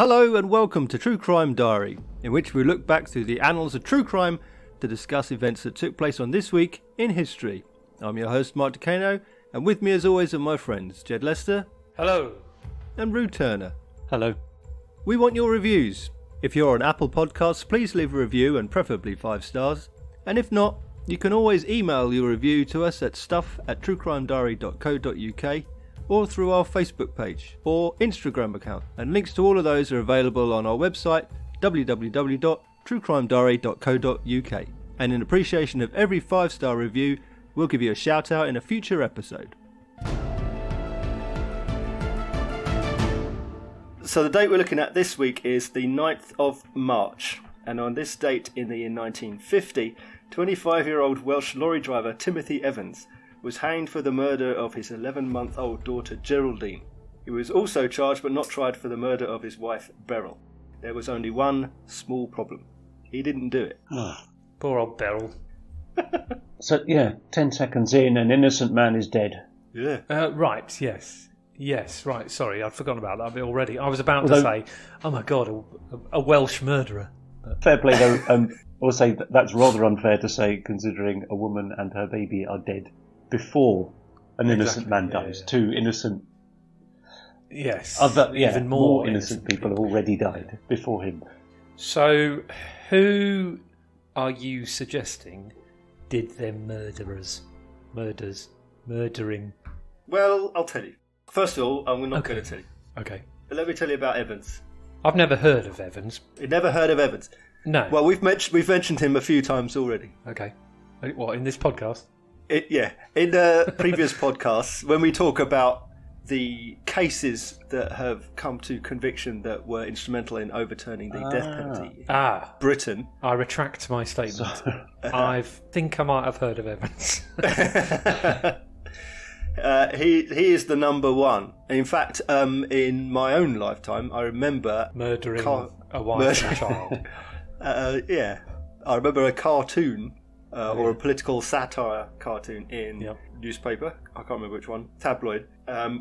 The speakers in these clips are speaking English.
Hello and welcome to True Crime Diary, in which we look back through the annals of true crime to discuss events that took place on this week in history. I'm your host Mark Decano, and with me as always are my friends Jed Lester. Hello. And Rue Turner. Hello. We want your reviews. If you're on Apple Podcasts, please leave a review and preferably 5 stars. And if not, you can always email your review to us at stuff@truecrimediary.co.uk or through our Facebook page or Instagram account. And links to all of those are available on our website www.truecrimediary.co.uk. And in appreciation of every 5-star review, we'll give you a shout out in a future episode. So the date we're looking at this week is the 9th of March. And on this date in the year 1950, 25-year-old Welsh lorry driver Timothy Evans was hanged for the murder of his 11-month-old daughter Geraldine. He was also charged but not tried for the murder of his wife Beryl. There was only one small problem. He didn't do it. Poor old Beryl. So, 10 seconds in, an innocent man is dead. Yeah. Right, yes. Yes, right, sorry, I'd forgotten about that bit already. I was about to say, oh my God, a Welsh murderer. Fair play, though. I will say that's rather unfair to say, considering a woman and her baby are dead before an innocent man dies. Yeah. 2 innocent... Yes. Even more innocent people have already died before him. So, who are you suggesting did them murdering? Well, I'll tell you. First of all, I'm not going to tell you. Okay. But let me tell you about Evans. I've never heard of Evans. You've never heard of Evans? No. Well, we've mentioned him a few times already. Okay. What, in this podcast? In previous podcasts, when we talk about the cases that have come to conviction that were instrumental in overturning the death penalty in Britain. I retract my statement. I think I might have heard of Evans. He is the number one. In fact, in my own lifetime, I remember murdering a wife and a child. I remember a cartoon or a political satire cartoon in newspaper. I can't remember which one, tabloid.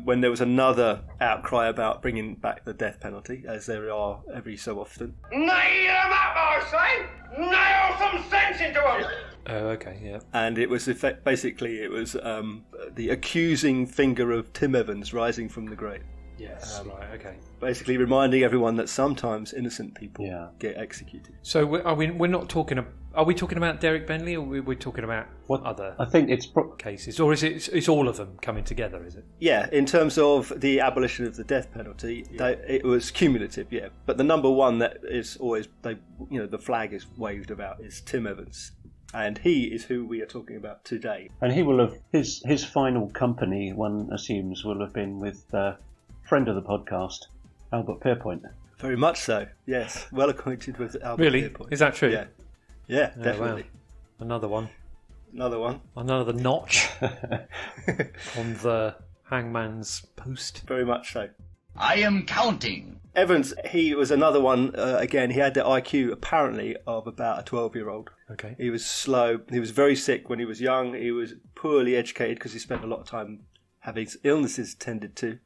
When there was another outcry about bringing back the death penalty, as there are every so often. Nail them up, I say! Nail some sense into them! Oh, okay, yeah. And it was basically the accusing finger of Tim Evans rising from the grave. Yes, right, okay. Basically reminding everyone that sometimes innocent people get executed. So we're not talking. Are we talking about Derek Bentley, or are we talking about other? I think it's cases, or is it's all of them coming together? Is it? Yeah, in terms of the abolition of the death penalty, it was cumulative. Yeah, but the number one that is always the flag is waved about is Tim Evans. And he is who we are talking about today. And he will have his final company, one assumes, will have been with friend of the podcast, Albert Pierrepoint. Very much so. Yes, well acquainted with Albert Pierrepoint. Really? Is that true? Yeah, definitely. Wow. Another one. Another notch on the hangman's post. Very much so. I am counting. Evans, he was another one, again, he had the IQ apparently of about a 12-year-old. Okay. He was slow, he was very sick when he was young, he was poorly educated because he spent a lot of time having illnesses tended to.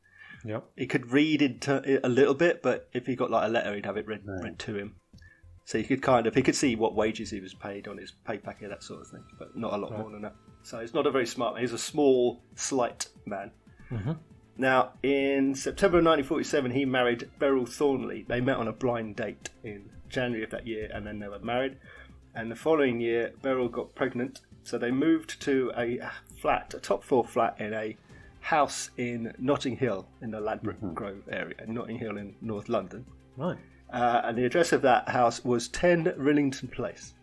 Yep. He could read a little bit, but if he got like a letter, he'd have it read to him. So he could see what wages he was paid on his pay packet, that sort of thing, but not a lot more than that. So he's not a very smart man, he's a small, slight man. Mm-hmm. Now, in September of 1947, he married Beryl Thornley. They met on a blind date in January of that year, and then they were married. And the following year, Beryl got pregnant, so they moved to a top floor flat in a house in Notting Hill, in the Ladbroke Grove area, Notting Hill in North London. Right. And the address of that house was 10 Rillington Place.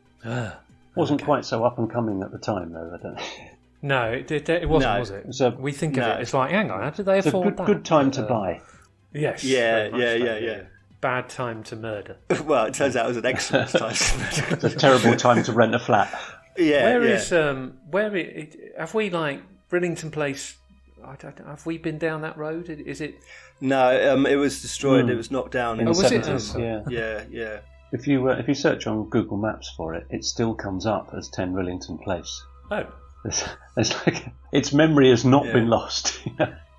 Wasn't quite so up and coming at the time, though, I don't know. No, it wasn't, was it? We think of it, it's like, hang on, how did they afford that? Good time to buy. Yes. Yeah. Bad time to murder. Well, it turns out it was an excellent time. It's a terrible time to rent a flat. Yeah. Have we, like, Rillington Place, have we been down that road? Is it? No, it was destroyed, it was knocked down in the 70s. Yeah. If you search on Google Maps for it, it still comes up as 10 Rillington Place. Oh. It's like its memory has not been lost.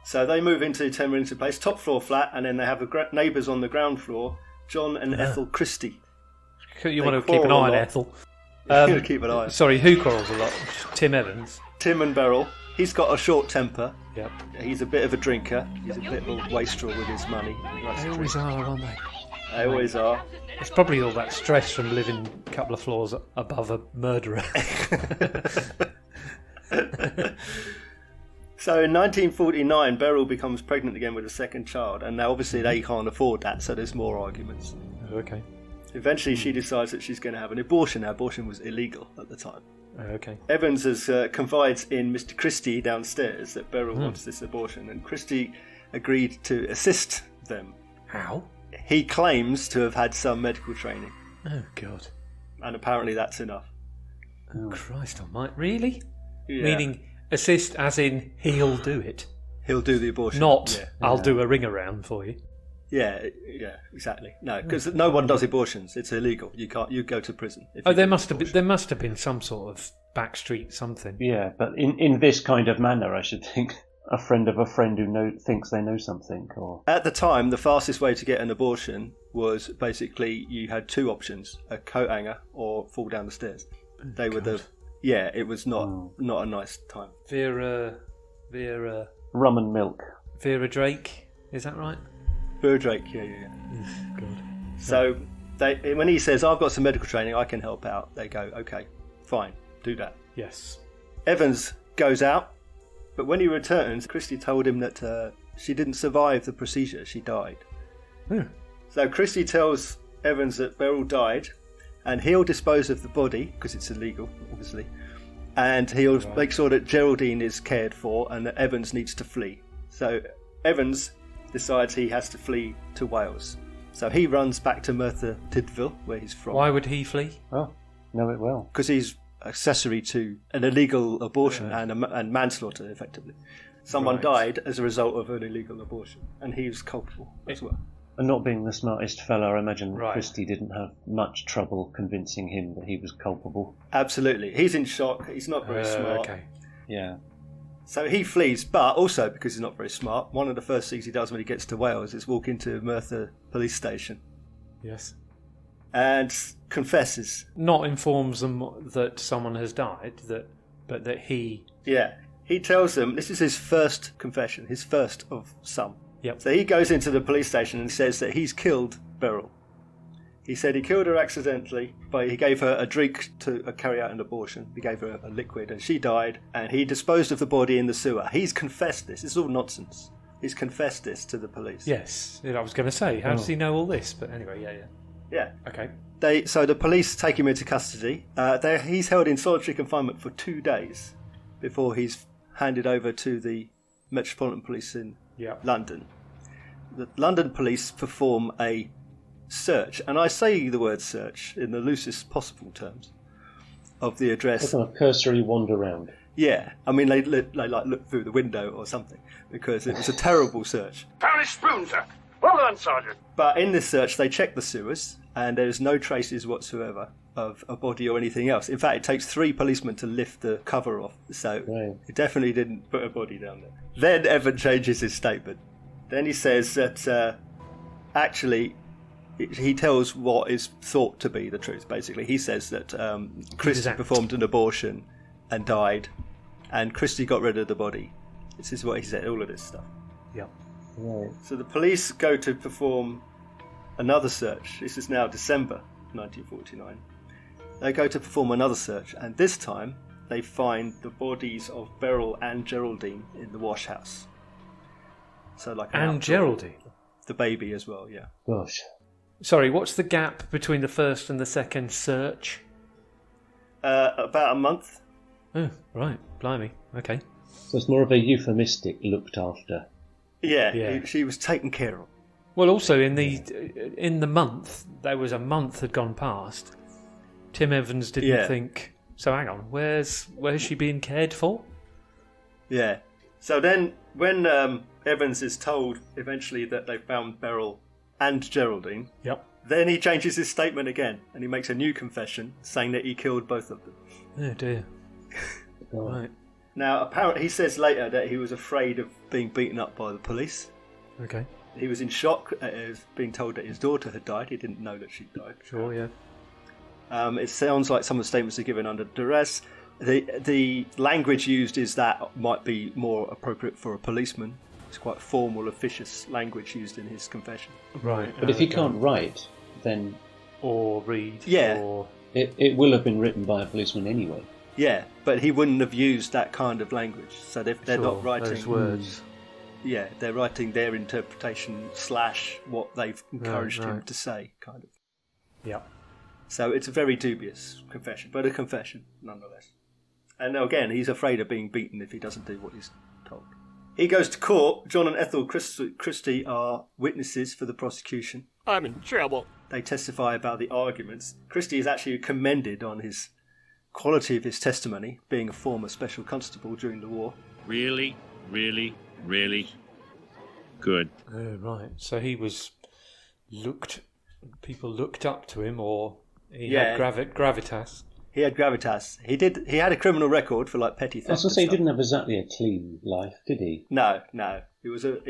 So they move into 10 Rillington Place, top floor flat, and then they have neighbours on the ground floor, John and Ethel Christie. You want to keep an eye on Ethel. Keep an eye. Sorry, who quarrels a lot? Tim Evans. Tim and Beryl. He's got a short temper. Yep. He's a bit of a drinker. He's a bit of a wastrel with his money. They always are, aren't they? They always are. It's probably all that stress from living a couple of floors above a murderer. So in 1949, Beryl becomes pregnant again with a second child, and now obviously they can't afford that, so there's more arguments. Okay. Eventually she decides that she's going to have an abortion. Now, abortion was illegal at the time. Okay. Evans confides in Mr. Christie downstairs that Beryl wants this abortion, and Christie agreed to assist them. How? He claims to have had some medical training. Oh, God. And apparently that's enough. Oh, Christ almighty. Really? Yeah. Meaning assist as in he'll do it. He'll do the abortion. Not, Yeah. I'll do a ring around for you. Yeah, exactly. No, because no one does abortions. It's illegal. You can't. You go to prison. If There must have been some sort of backstreet something. Yeah, but in this kind of manner, I should think a friend of a friend who thinks they know something. Or At the time, the fastest way to get an abortion was basically you had two options: a coat hanger or fall down the stairs. They were the. Yeah, it was not a nice time. Vera rum and milk. Vera Drake, is that right? Vera Drake, yeah. God. So when he says, "I've got some medical training, I can help out," they go, "Okay, fine, do that." Yes. Evans goes out, but when he returns, Christie told him that she didn't survive the procedure. She died. So Christie tells Evans that Beryl died, and he'll dispose of the body because it's illegal, obviously, and he'll make sure that Geraldine is cared for and that Evans needs to flee. So Evans decides he has to flee to Wales. So he runs back to Merthyr Tydfil, where he's from. Why would he flee? Oh, know it well. Because he's accessory to an illegal abortion and manslaughter, effectively. Someone died as a result of an illegal abortion, and he was culpable as well. And not being the smartest fella, I imagine Right. Christie didn't have much trouble convincing him that he was culpable. Absolutely. He's in shock. He's not very smart. Okay. Yeah. So he flees, but also because he's not very smart, one of the first things he does when he gets to Wales is walk into Merthyr police station Yes. and confesses. Not informs them that someone has died, but that he. Yeah. He tells them this is his first confession, his first of some. Yep. So he goes into the police station and says that he's killed Beryl. He said he killed her accidentally, but he gave her a drink to carry out an abortion. He gave her a liquid and she died, and he disposed of the body in the sewer. He's confessed this. It's all nonsense. He's confessed this to the police. Yes. I was going to say, how does he know all this? But anyway, Yeah. Okay. So the police take him into custody. He's held in solitary confinement for 2 days before he's handed over to the Metropolitan Police in London. The London police perform a search, and I say the word search in the loosest possible terms, of the address. It's a cursory wander round. Yeah, I mean they look through the window or something because it was a terrible search. Found his spoon, sir. Well done, Sergeant. But in this search, they check the sewers, and there's no traces whatsoever of a body or anything else. In fact, it takes 3 policemen to lift the cover off, so it definitely didn't put a body down there. Then Evan changes his statement. Then he says that actually he tells what is thought to be the truth, basically. He says that Christie performed an abortion and died, and Christie got rid of the body. This is what he said, all of this stuff. Yep. Right. So the police go to perform another search. This is now December 1949. They go to perform another search, and this time they find the bodies of Beryl and Geraldine in the wash house. So like And Geraldine? The baby as well, yeah. Gosh. Sorry, what's the gap between the first and the second search? About a month. Oh, right. Blimey. Okay. So it's more of a euphemistic looked after. Yeah. She was taken care of. Well, also in the month, there was a month had gone past. Tim Evans didn't think. So hang on, where's she being cared for? Yeah. So then, when Evans is told eventually that they found Beryl and Geraldine, then he changes his statement again, and he makes a new confession saying that he killed both of them. Oh dear. Right. Now, apparently, he says later that he was afraid of being beaten up by the police. Okay. He was in shock at being told that his daughter had died. He didn't know that she'd died. Sure, yeah. It sounds like some of the statements are given under duress. The language used is that might be more appropriate for a policeman. It's quite formal, officious language used in his confession. Right. But if he can't write, then... Or read. Yeah. Or... It will have been written by a policeman anyway. Yeah, but he wouldn't have used that kind of language. So they're not writing... those words. Yeah, they're writing their interpretation / what they've encouraged him to say, kind of. Yeah. So it's a very dubious confession, but a confession nonetheless. And again, he's afraid of being beaten if he doesn't do what he's told. He goes to court. John and Ethel Christie are witnesses for the prosecution. I'm in trouble. They testify about the arguments. Christie is actually commended on his quality of his testimony, being a former special constable during the war. Really, really, really good. Oh, right. So he was people looked up to him, or he had gravitas. He had gravitas. He had a criminal record for like petty theft. I was going to say, he didn't have exactly a clean life, did he? No. He was a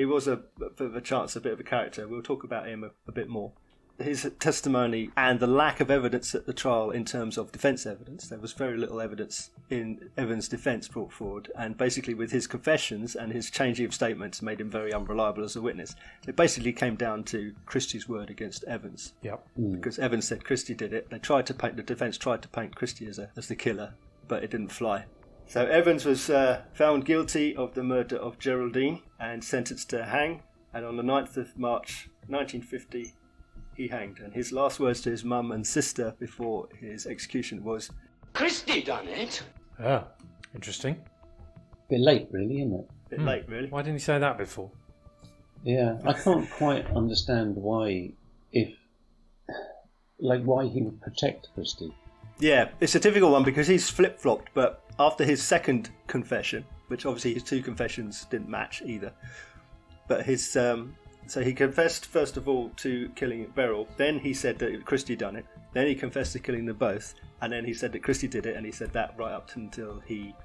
bit of a chance, a bit of a character. We'll talk about him a bit more. His testimony and the lack of evidence at the trial in terms of defence evidence. There was very little evidence in Evans' defence brought forward, and basically with his confessions and his changing of statements made him very unreliable as a witness. It basically came down to Christie's word against Evans. Yep. Because Evans said Christie did it. The defence tried to paint Christie as the killer, but it didn't fly. So Evans was found guilty of the murder of Geraldine and sentenced to hang, and on the 9th of March 1950 he hanged, and his last words to his mum and sister before his execution was, Christie done it. Ah, interesting. Bit late, really, isn't it? bit late really. Why didn't he say that before? Yeah, I can't quite understand why he would protect Christie. Yeah, it's a difficult one because he's flip-flopped, but after his second confession, which obviously his two confessions didn't match either, but his so he confessed first of all to killing Beryl, then he said that Christie done it, then he confessed to killing them both, and then he said that Christie did it, and he said that right up until he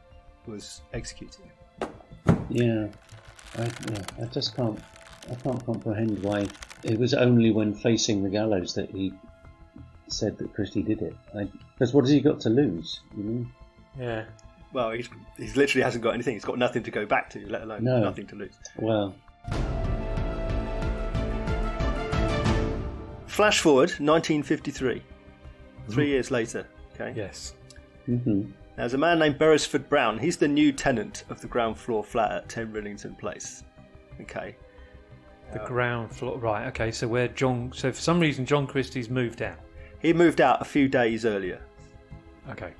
was executing him. Yeah, I just can't comprehend why it was only when facing the gallows that he said that Christie did it. Because what has he got to lose? You know? Yeah. Well, he literally hasn't got anything. He's got nothing to go back to, let alone nothing to lose. Well. Flash forward, 1953. 3 years later. Okay. Yes. Mm-hmm. Now, there's a man named Beresford Brown. He's the new tenant of the ground floor flat at 10 Rillington Place. Okay. The ground floor. Right. Okay. So So for some reason, John Christie's moved out. He moved out a few days earlier. Okay.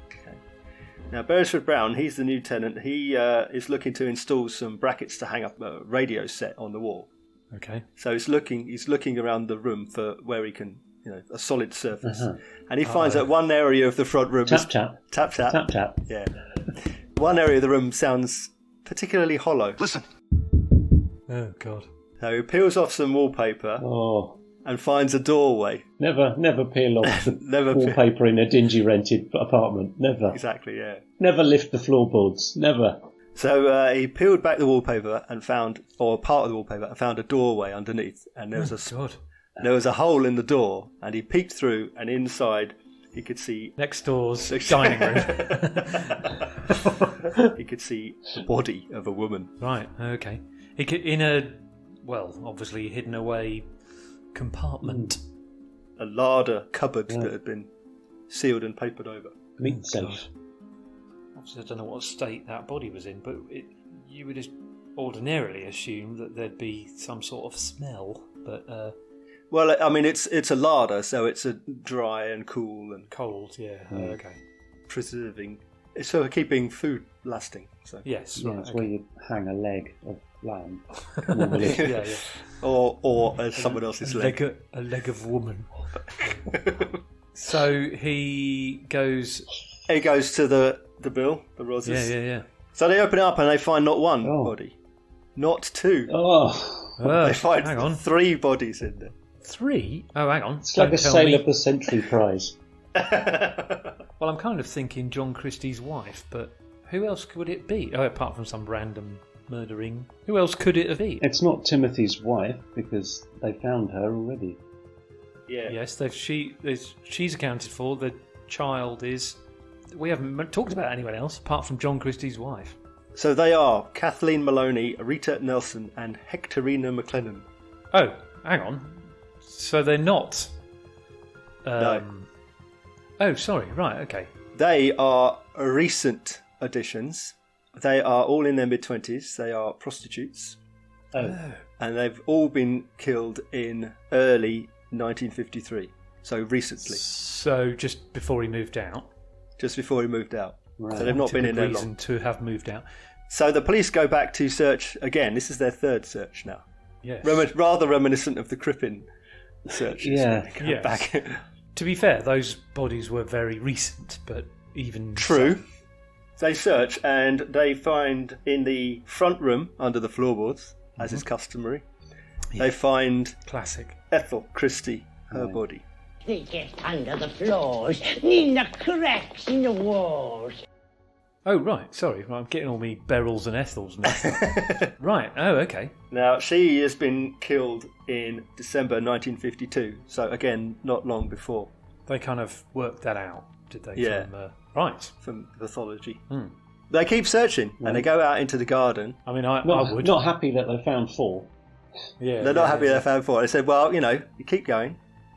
Now, Beresford Brown, he's the new tenant. He is looking to install some brackets to hang up a radio set on the wall. Okay. So he's looking around the room for where he can, a solid surface. And he finds that one area of the front room Tap tap. Yeah. One area of the room sounds particularly hollow. Listen. Oh God. So he peels off some wallpaper and finds a doorway. Never peel off the wallpaper in a dingy rented apartment. Never. Exactly, yeah. Never lift the floorboards. Never. So he peeled back the wallpaper and found a doorway underneath, and there was a hole in the door, and he peeked through, and inside he could see next door's dining room. He could see the body of a woman. Right. Okay. He could obviously hidden away compartment. A larder cupboard that had been sealed and papered over. Meat safe. Obviously, I don't know what state that body was in, but you would ordinarily assume that there'd be some sort of smell. But well, I mean, it's a larder, so it's a dry and cool and cold. Yeah. Okay. Preserving, so keeping food lasting. So yes, right. It's where you hang a leg of lamb. yeah. Or as someone else's leg. A leg of woman. So he goes. He goes to the bill, the Roses. Yeah. So they open it up and they find not one body, not two. They find 3 bodies in there. 3? Oh, hang on. It's like a Sale of the Century prize. Well, I'm kind of thinking John Christie's wife, but Who else could it be? Oh, apart from some random murdering. Who else could it have been? It's not Timothy's wife, because they found her already. Yeah. Yes, she's accounted for. The child is... We haven't talked about anyone else apart from John Christie's wife. So they are Kathleen Maloney, Rita Nelson, and Hectorina McLennan. Oh, hang on. So they're not... No. Oh, sorry. Right, okay. They are recent additions. They are all in their mid-20s. They are prostitutes. Oh. And they've all been killed in early 1953. So recently. So just before he moved out. Just before he moved out. Right. So they've not been in there reason long. to have moved out. So the police go back to search again. This is their third search now. Yes. Rather reminiscent of the Crippen searches. Yeah. When they go Yes. back. To be fair, those bodies were very recent, but even... True. so- They search and they find in the front room under the floorboards, as is customary, they find Classic. Ethel Christie, her body. They get under the floors, in the cracks in the walls. Oh, right. Sorry. I'm getting all me Beryls and Ethels mixed up. Right. Oh, okay. Now, she has been killed in December 1952, so again, not long before, They kind of worked that out, did they? Yeah. Right. from pathology. Hmm. They keep searching and they go out into the garden. I mean, I Not, would. not happy that they found 4. Yeah. They're not happy they found 4. They said, well, you keep going.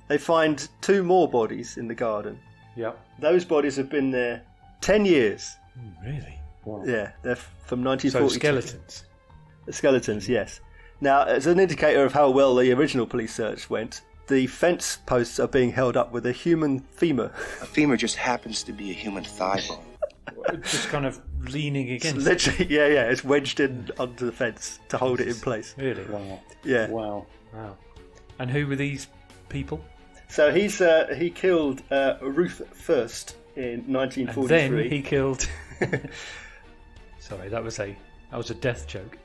They find 2 more bodies in the garden. Yep. Those bodies have been there 10 years. Really? Wow. Yeah, they're from So 1942. skeletons. The skeletons, yes. Now, as an indicator of how well the original police search went, the fence posts are being held up with a human femur. A femur just happens to be a human thigh bone. Just kind of leaning It's against. literally, yeah, it's wedged in onto the fence to hold it in place. Really? Wow. Yeah. Wow. Wow. And who were these people? So he killed Ruth first in And 1943. then he killed. Sorry, that was a death joke.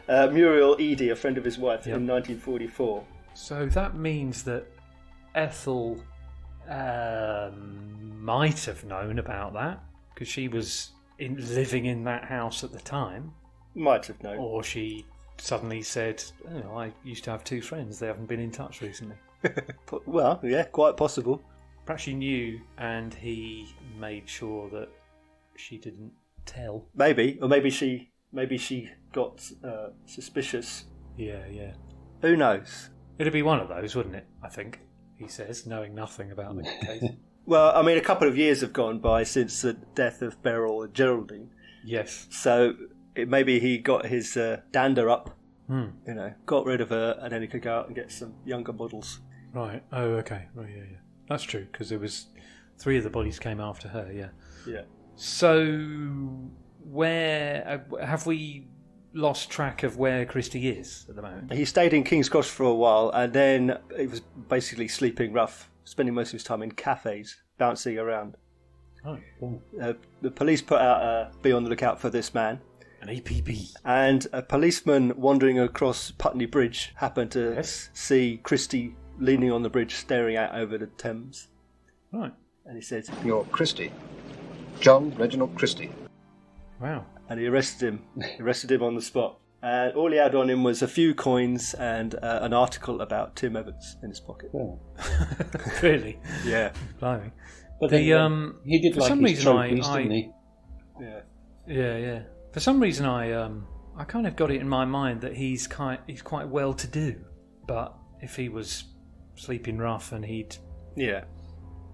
Muriel Eady, a friend of his wife, Yep. in 1944. So that means that Ethel might have known about that because she was living in that house at the time, Might have known. or she suddenly said, "Oh, I used to have 2 friends. They haven't been in touch recently." Well, yeah, quite possible. Perhaps she knew, and he made sure that she didn't tell. Maybe, or maybe she got suspicious. Yeah. Who knows? It'd be one of those, wouldn't it? I think he says, knowing nothing about the case. Well, I mean, a couple of years have gone by since the death of Beryl and Geraldine, Yes. so maybe he got his dander up, Hmm. got rid of her, and then he could go out and get some younger models. Right. Oh, okay. Right. Yeah. That's true because there was 3 of the bodies came after her. Yeah. Yeah. So, where have we lost track of where Christie is at the moment? He stayed in King's Cross for a while, and then he was basically sleeping rough, spending most of his time in cafes, bouncing around. Oh, The police put out a be on the lookout for this man, an APB. and a policeman wandering across Putney Bridge happened to Yes. see Christie leaning on the bridge, staring out over the Thames, Right. and he said, You're Christie. John Reginald Christie. Wow. and he arrested him. He arrested him on the spot. And all he had on him was a few coins and an article about Tim Evans in his pocket. Yeah. Really? Yeah. Blimey. But The, then, he did for like some his reason trophies, I- didn't he? Yeah. Yeah. For some reason, I kind of got it in my mind that he's quite well to do, but if he was sleeping rough and he'd Yeah.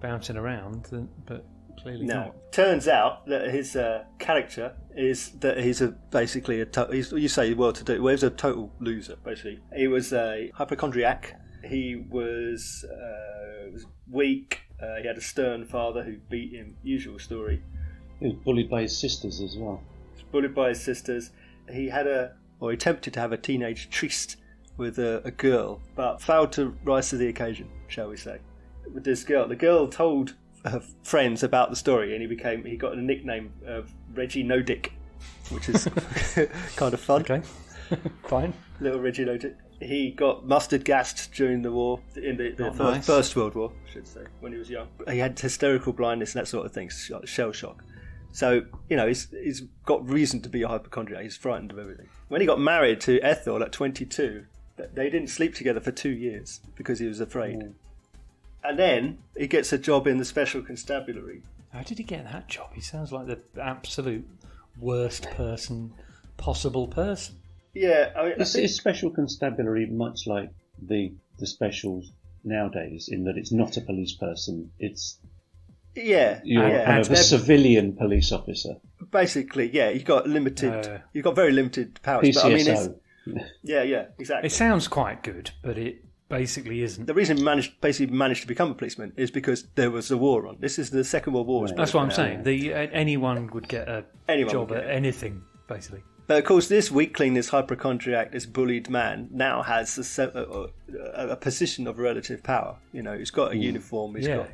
bouncing around, then, but clearly No. not. Turns out that his character is that he's basically you say well-to-do. Well, he's a total loser. Basically, he was a hypochondriac. He was weak. He had a stern father who beat him. Usual story. He was bullied by his sisters as well. He was bullied by his sisters. He had he attempted to have a teenage tryst with a girl, but failed to rise to the occasion, shall we say? With this girl, the girl told her friends about the story, and he got a nickname of Reggie No Dick, which is kind of fun. Okay, fine. Little Reggie No Dick. He got mustard gassed during the war, in the nice. First World War, I should say, when he was young. He had hysterical blindness and that sort of thing, shell shock. So, he's got reason to be a hypochondriac. He's frightened of everything. When he got married to Ethel at 22, they didn't sleep together for 2 years because he was afraid. And then he gets a job in the Special Constabulary. How did he get that job? He sounds like the absolute worst possible person. Yeah, I mean, Is Special Constabulary much like the specials nowadays, in that it's not a police person, it's you're kind of a civilian police officer. Basically, yeah, you've got very limited powers. PCSO. But, yeah, exactly. It sounds quite good, but it basically isn't. The reason he managed to become a policeman is because there was a war on. This is the Second World War. Right. That's what I'm saying. Anyone would get a job at anything, basically. But of course, this weakling, this hypochondriac, this bullied man now has a position of relative power. He's got a uniform. He's got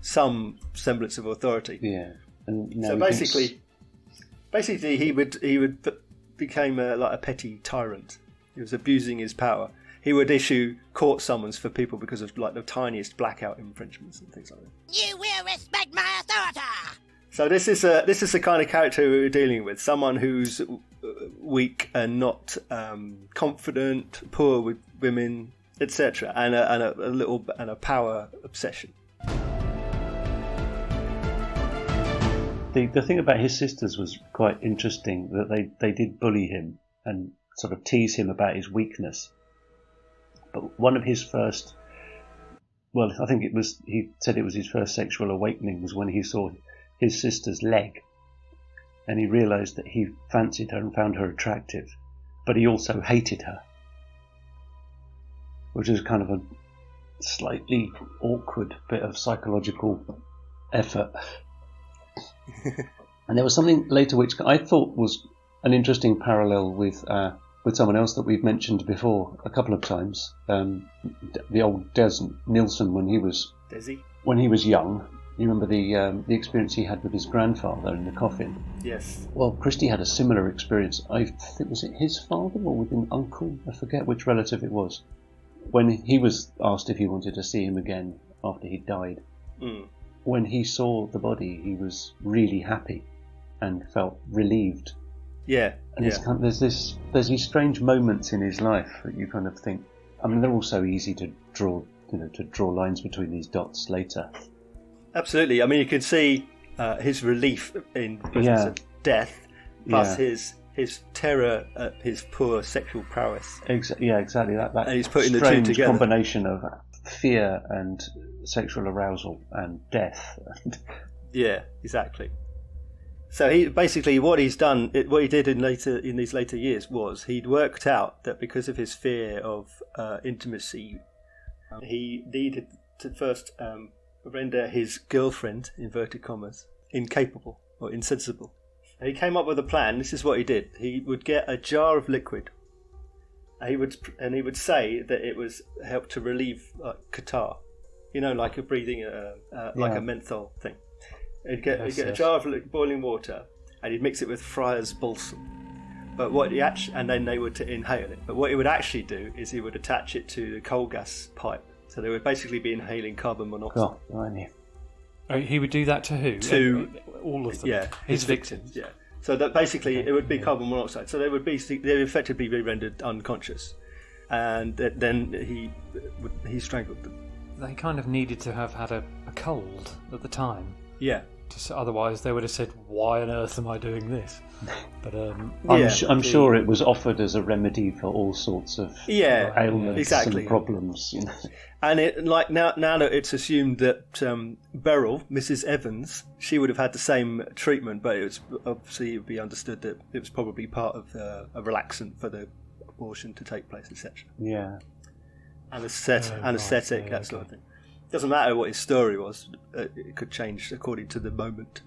some semblance of authority. Yeah. And so basically, he became like a petty tyrant. He was abusing his power. He would issue court summons for people because of like the tiniest blackout infringements and things like that. You will respect my authority. So this is the kind of character we were dealing with. Someone who's weak and not confident, poor with women, etc., and a power obsession. The thing about his sisters was quite interesting, that they did bully him and sort of tease him about his weakness. But one of his first, I think he said it was his first sexual awakening was when he saw his sister's leg, and he realised that he fancied her and found her attractive, but he also hated her, which is kind of a slightly awkward bit of psychological effort. And there was something later which I thought was an interesting parallel with someone else that we've mentioned before a couple of times, the old Des Nilsson when he was young. You remember the experience he had with his grandfather in the coffin? Yes. Well, Christie had a similar experience. I think, was it his father or with an uncle? I forget which relative it was. When he was asked if he wanted to see him again after he died. When he saw the body, he was really happy and felt relieved. Yeah. And there's these strange moments in his life that you kind of think. I mean, they're all so easy to draw lines between these dots later. Absolutely. I mean, you can see his relief in presence of death, plus his terror at his poor sexual prowess. Exactly. That and he's putting the two together. Combination of fear and sexual arousal and death. Yeah, exactly. So he basically what he did in these later years was he'd worked out that because of his fear of intimacy, he needed to first render his girlfriend, inverted commas, incapable or insensible. And he came up with a plan. This is what he did. He would get a jar of liquid. He would say that it was helped to relieve catarrh, like a breathing, like a menthol thing. He'd get a jar of boiling water, and he'd mix it with Friar's balsam. But and then they would inhale it. But what he would actually do is he would attach it to the coal gas pipe. So they would basically be inhaling carbon monoxide. He would do that to who? To all of them. Yeah, his victims. Yeah. So that basically it would be carbon monoxide. So they would effectively be rendered unconscious, and then he strangled them. They kind of needed to have had a cold at the time. Yeah. Otherwise, they would have said, "Why on earth am I doing this?" But I'm sure it was offered as a remedy for all sorts of ailments and problems. And now that it's assumed that Beryl, Mrs. Evans, she would have had the same treatment, but it would be understood that it was probably part of a relaxant for the abortion to take place, etc. Yeah. Anesthetic, that sort of thing. Doesn't matter what his story was; it could change according to the moment.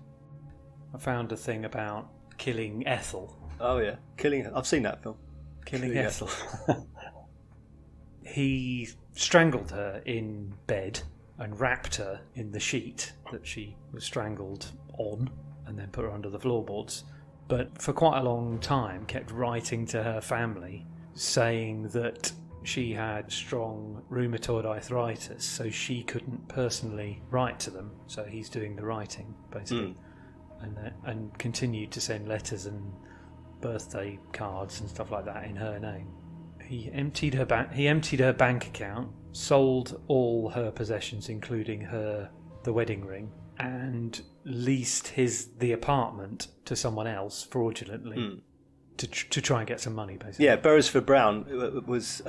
I found a thing about killing Ethel. Oh yeah, I've seen that film. Killing Ethel. He strangled her in bed and wrapped her in the sheet that she was strangled on, and then put her under the floorboards. But for quite a long time, kept writing to her family saying that she had strong rheumatoid arthritis, so she couldn't personally write to them. So he's doing the writing, basically. and continued to send letters and birthday cards and stuff like that in her name. He emptied her bank account, sold all her possessions, including the wedding ring, and leased the apartment to someone else fraudulently to try and get some money, basically. Yeah, Beresford Brown was.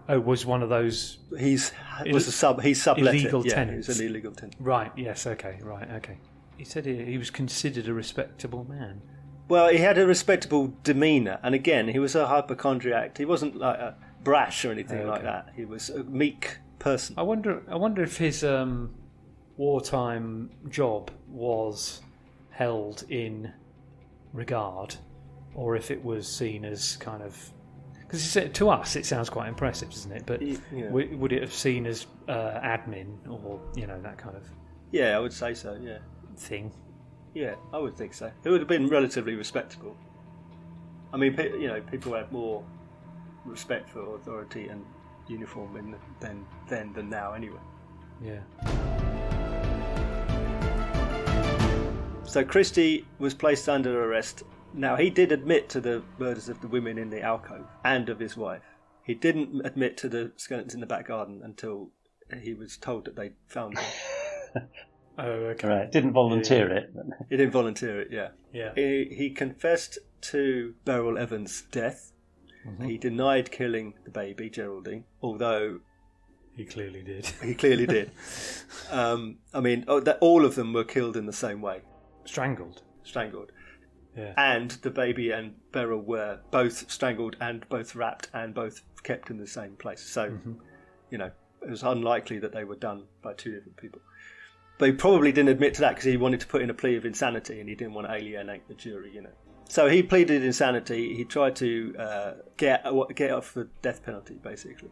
Was one of those. He sublet illegal it. tenants. Yeah, he was an illegal tenant. Right. Yes. Okay. Right. Okay. He said he was considered a respectable man. Well, he had a respectable demeanour, and again, he was a hypochondriac. He wasn't like a brash or anything like that. He was a meek person. I wonder if his wartime job was held in regard, or if it was seen as kind of, because to us it sounds quite impressive, doesn't it? But would it have seen as admin or that kind of I would say so. Yeah, thing. Yeah, I would think so. It would have been relatively respectable. I mean, people had more respect for authority and uniform than now, anyway. Yeah. So Christie was placed under arrest. Now, he did admit to the murders of the women in the alcove and of his wife. He didn't admit to the skeletons in the back garden until he was told that they'd found them. Oh, okay. Right. Didn't volunteer it. He didn't volunteer it, yeah. Yeah. He confessed to Beryl Evans' death. Mm-hmm. He denied killing the baby, Geraldine, although... He clearly did. He clearly did. All of them were killed in the same way. Strangled. Yeah. And the baby and Beryl were both strangled and both wrapped and both kept in the same place. So, it was unlikely that they were done by two different people. But he probably didn't admit to that because he wanted to put in a plea of insanity and he didn't want to alienate the jury, So he pleaded insanity. He tried to get off the death penalty, basically.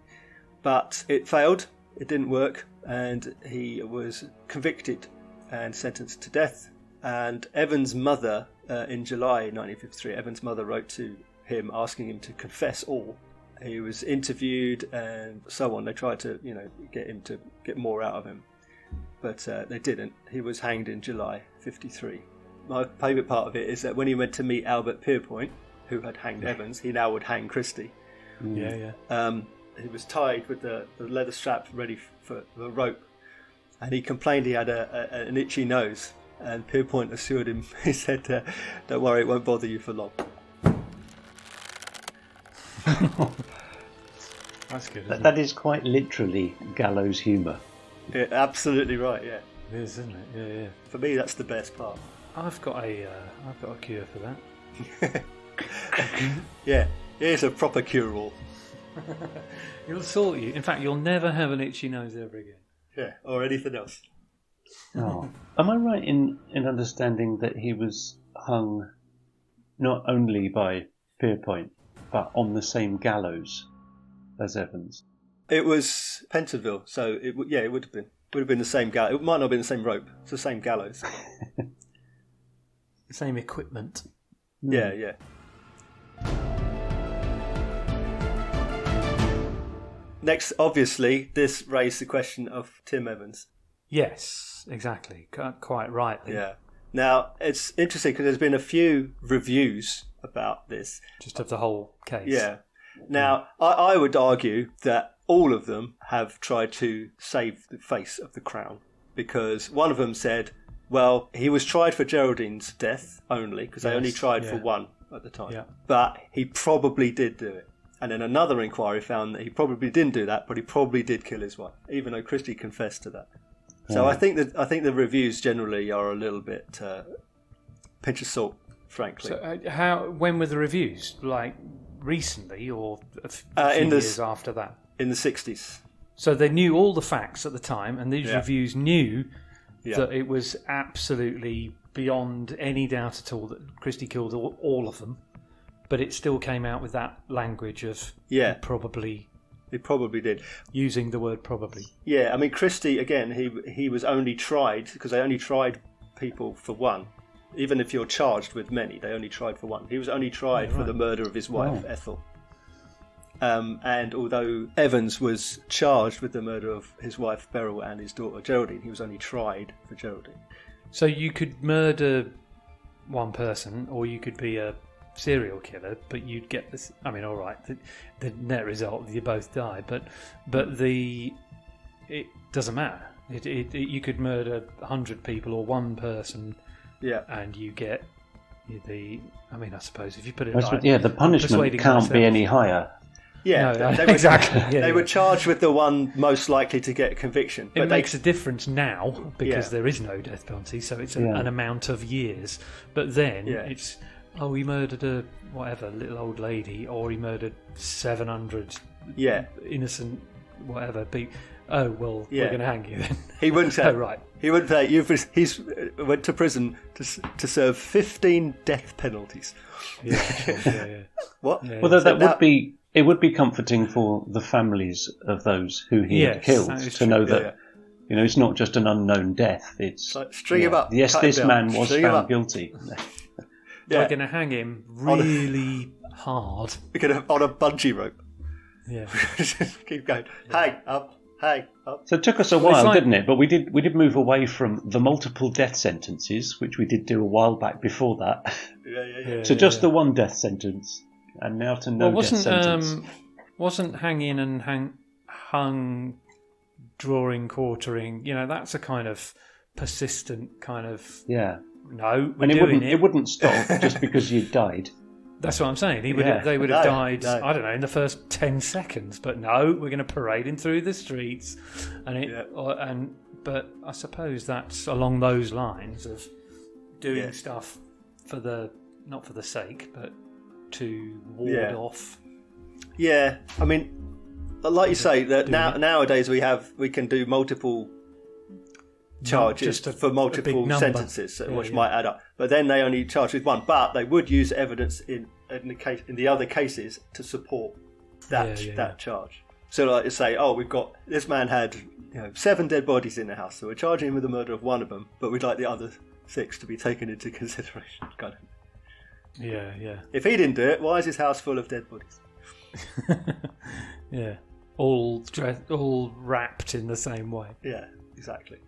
But it failed. It didn't work. And he was convicted and sentenced to death. And Evans' mother, in July 1953, Evans' mother wrote to him asking him to confess all. He was interviewed and so on. They tried to, get him to get more out of him. But they didn't. He was hanged in July 1953. My favourite part of it is that when he went to meet Albert Pierrepoint, who had hanged Evans, he now would hang Christie. Yeah. He was tied with the leather strap ready for the rope, and he complained he had an itchy nose. And Pierrepoint assured him, he said, "Don't worry, it won't bother you for long." That's good. Isn't That is quite literally gallows humour. Yeah, absolutely right. Yeah, it is, isn't it? Yeah. For me, that's the best part. I've got a cure for that. Yeah, here's a proper cure-all. It'll sort you. In fact, you'll never have an itchy nose ever again. Yeah, or anything else. Oh. Am I right in understanding that he was hung not only by Pierrepoint, but on the same gallows as Evans? It was Pentonville, so it would have been. Would have been the same gallows. It might not have been the same rope. It's the same gallows. The same equipment. Yeah. Next, obviously, this raised the question of Tim Evans. Yes, exactly. Quite rightly. Yeah. Now, it's interesting because there's been a few reviews about this. Just of the whole case. Yeah. Now, I would argue that all of them have tried to save the face of the crown, because one of them said, well, he was tried for Geraldine's death only, because they only tried for one at the time. Yeah. But he probably did do it. And then another inquiry found that he probably didn't do that, but he probably did kill his wife, even though Christie confessed to that. So I think the reviews generally are a little bit pinch of salt, frankly. So when were the reviews? Like recently, or a few years after that? In the 60s. So they knew all the facts at the time, and these reviews knew that it was absolutely beyond any doubt at all that Christie killed all of them, but it still came out with that language of probably. He probably did. Using the word probably. Yeah, I mean, Christie, again, he was only tried, because they only tried people for one. Even if you're charged with many, they only tried for one. He was only tried for the murder of his wife, Ethel. And although Evans was charged with the murder of his wife, Beryl, and his daughter, Geraldine, he was only tried for Geraldine. So you could murder one person, or you could be a serial killer, but you'd get this. I mean, all right, the net result, you both die, but it doesn't matter. You could murder 100 people or one person, and you get the. I mean, I suppose if you put it like, the punishment can't be any higher. Yeah, no, they exactly. They were charged with the one most likely to get conviction. It makes a difference now because there is no death penalty, so it's an amount of years. But then it's he murdered a little old lady, or he murdered 700 innocent whatever people. Oh well, we're going to hang you then. He wouldn't say. Right. He wouldn't say. He's went to prison to serve 15 death penalties. Yeah. Sure, What? Yeah, Well, that would be. It would be comforting for the families of those who he had killed to know that it's not just an unknown death. It's like, string him up. Yes, this man was found guilty. We're going to hang him really hard. We're going to on a bungee rope. Yeah. Keep going. Hang up. So it took us a while, didn't it? But we did move away from the multiple death sentences, which we did do a while back before that. To just the one death sentence. And now to no death sentence. Wasn't hanging and hung, drawing, quartering? That's a kind of persistent kind of. Yeah. No, we're doing it. It wouldn't stop just because you died. That's what I'm saying. They would have died. I don't know, in the first 10 seconds. But no, we're going to parade him through the streets, but I suppose that's along those lines of doing stuff not for the sake, but to ward off. Yeah, I mean, like you say, that nowadays we can do multiple charges for multiple sentences, which might add up. But then they only charge with one. But they would use evidence in the other cases to support that charge. So, like you say, we've got this man had 7 dead bodies in the house, so we're charging him with the murder of one of them, but we'd like the other 6 to be taken into consideration. Kind of. Yeah. If he didn't do it, why is his house full of dead bodies? Yeah, all wrapped in the same way. Yeah, exactly.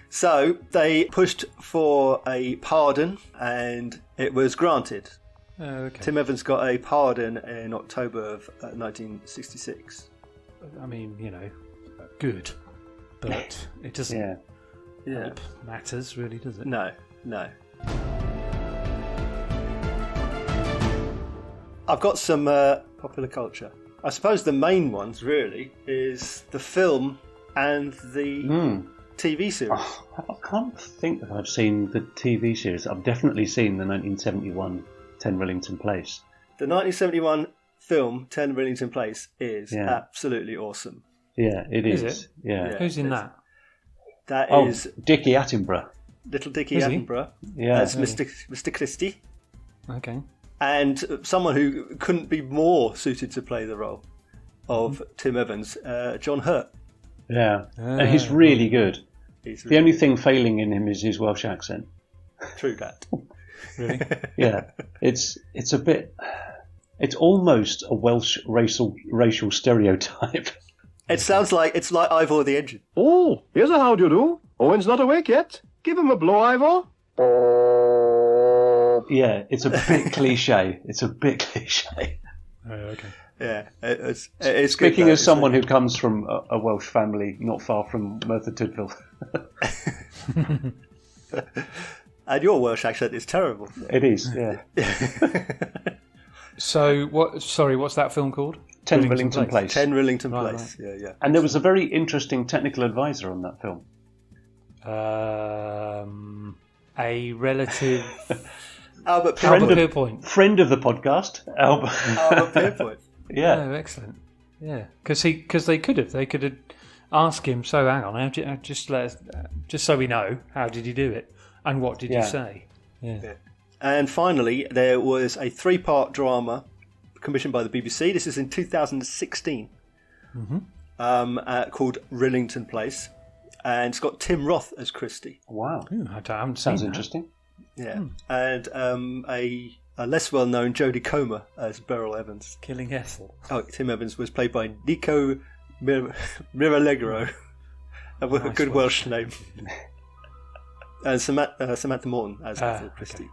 So they pushed for a pardon, and it was granted. Oh, okay. Tim Evans got a pardon in October of 1966. I mean, good, but it doesn't help matters, really, does it? No. I've got some popular culture. I suppose the main ones, really, is the film and the TV series. I can't think that I've seen the TV series. I've definitely seen the 1971 10 Rillington Place. The 1971 film 10 Rillington Place is absolutely awesome. Yeah, it is. Is it? Yeah. Who's in that? That is Dickie Attenborough. Little Dickie Attenborough. Yeah. As Mr. Christie. Okay. And someone who couldn't be more suited to play the role of Tim Evans, John Hurt. Yeah, and he's really good. The only thing failing in him is his Welsh accent. True that. Really? Yeah, it's a bit. It's almost a Welsh racial stereotype. It's like Ivor the Engine. Oh, here's a how do you do. Owen's not awake yet. Give him a blow, Ivor. Yeah, it's a bit cliche. Oh, okay. Yeah, it's Speaking good, as someone who comes from a Welsh family not far from Merthyr Tydfil. And your Welsh accent is terrible. It is, yeah. So, what's that film called? 10 Rillington Place. 10 Rillington Place, right. Yeah. And there was a very interesting technical advisor on that film. A relative... Albert Pierrepoint. Friend of the podcast, Albert Pierrepoint. Yeah. Oh, excellent. Yeah, because they could have asked him. So hang on, just so we know, how did you do it, and what did you say? Yeah. And finally, there was a 3-part drama commissioned by the BBC. This is in 2016, called Rillington Place, and it's got Tim Roth as Christie. Wow, I haven't sounds seen interesting. Yeah, and a less well-known Jodie Comer as Beryl Evans. Killing Ethel. Oh, Tim Evans was played by Nico Miralegro, a good Welsh name. And Samantha Morton as Ethel Christie.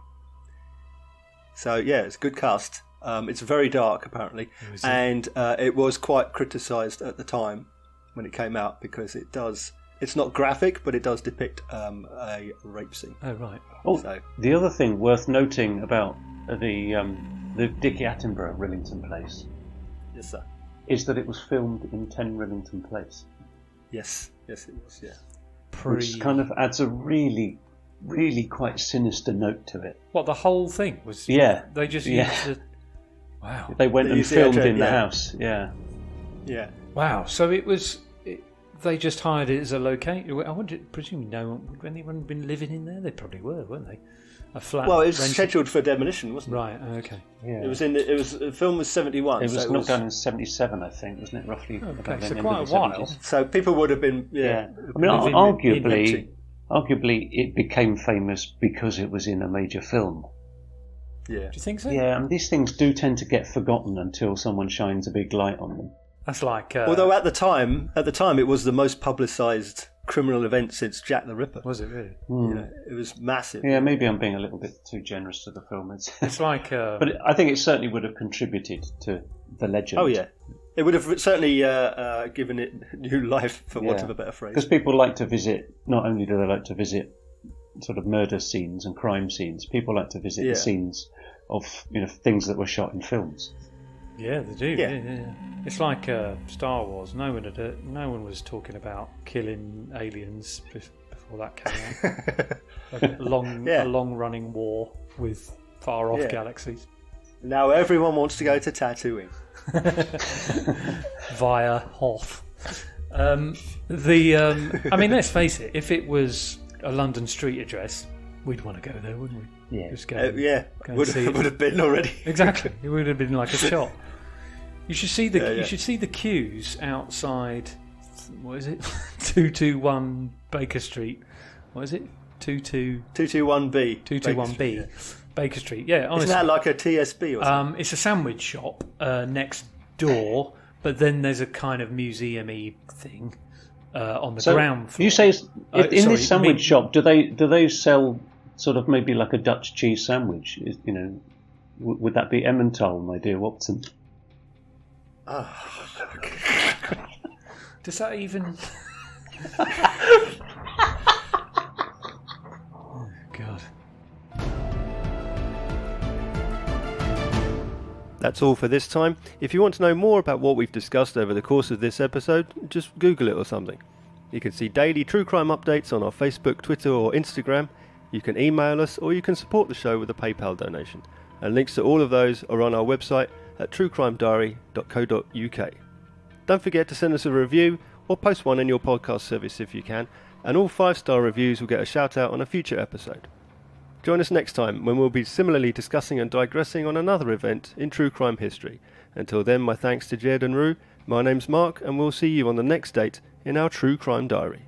So yeah, it's a good cast. It's very dark apparently, and it was quite criticised at the time when it came out because it's not graphic, but it does depict a rape scene. Oh right. Oh, so. The other thing worth noting about the Dickie Attenborough Rillington place, yes sir, is that it was filmed in 10 Rillington Place. Yes it was. Yeah, which kind of adds a really, really quite sinister note to it. What, the whole thing was? Yeah, they just used the... Wow. They went and filmed in the house. Yeah. Yeah. Wow. So it was. They just hired it as a location. I would presume would anyone been living in there? They probably were, weren't they? A flat. Well, it was scheduled for demolition, wasn't it? Right. Okay. Yeah. The film was 71. It was knocked down in 77, I think, wasn't it? Roughly. Okay, so quite a while. 70s. So people would have been. Yeah. I mean, arguably, it became famous because it was in a major film. Yeah. Do you think so? Yeah, and these things do tend to get forgotten until someone shines a big light on them. That's like. Although at the time, it was the most publicised criminal event since Jack the Ripper. Was it really? Mm. You know, it was massive. Yeah, maybe I'm being a little bit too generous to the film. It's like. But I think it certainly would have contributed to the legend. Oh yeah, it would have certainly given it new life, for want of a better phrase. Because people like to visit. Not only do they like to visit sort of murder scenes and crime scenes, people like to visit the scenes of things that were shot in films. Yeah, they do. Yeah. It's like Star Wars. No one was talking about killing aliens before that came out. A long-running war with far-off galaxies. Now everyone wants to go to Tatooine via Hoth. I mean, let's face it. If it was a London street address, we'd want to go there, wouldn't we? Yeah. Just go. Would have been already. Exactly. It would have been like a shot. You should see the you should see the queues outside. What is it? 221 Baker Street. What is it? 221B. 221B. Baker Street. Yeah, honestly. Isn't that like a TSB or something? It's a sandwich shop next door, but then there's a kind of museum-y thing on the ground floor. You say this sandwich shop, do they sell sort of maybe like a Dutch cheese sandwich? Would that be Emmental, my dear Watson? Oh, does that even? Oh God. That's all for this time. If you want to know more about what we've discussed over the course of this episode, just Google it or something. You can see daily true crime updates on our Facebook, Twitter or Instagram. You can email us or you can support the show with a PayPal donation. And links to all of those are on our website at truecrimediary.co.uk. Don't forget to send us a review or post one in your podcast service if you can, and all 5-star reviews will get a shout out on a future episode. Join us next time when we'll be similarly discussing and digressing on another event in true crime history. Until then, my thanks to Jed and Rue. My name's Mark, and we'll see you on the next date in our True Crime Diary.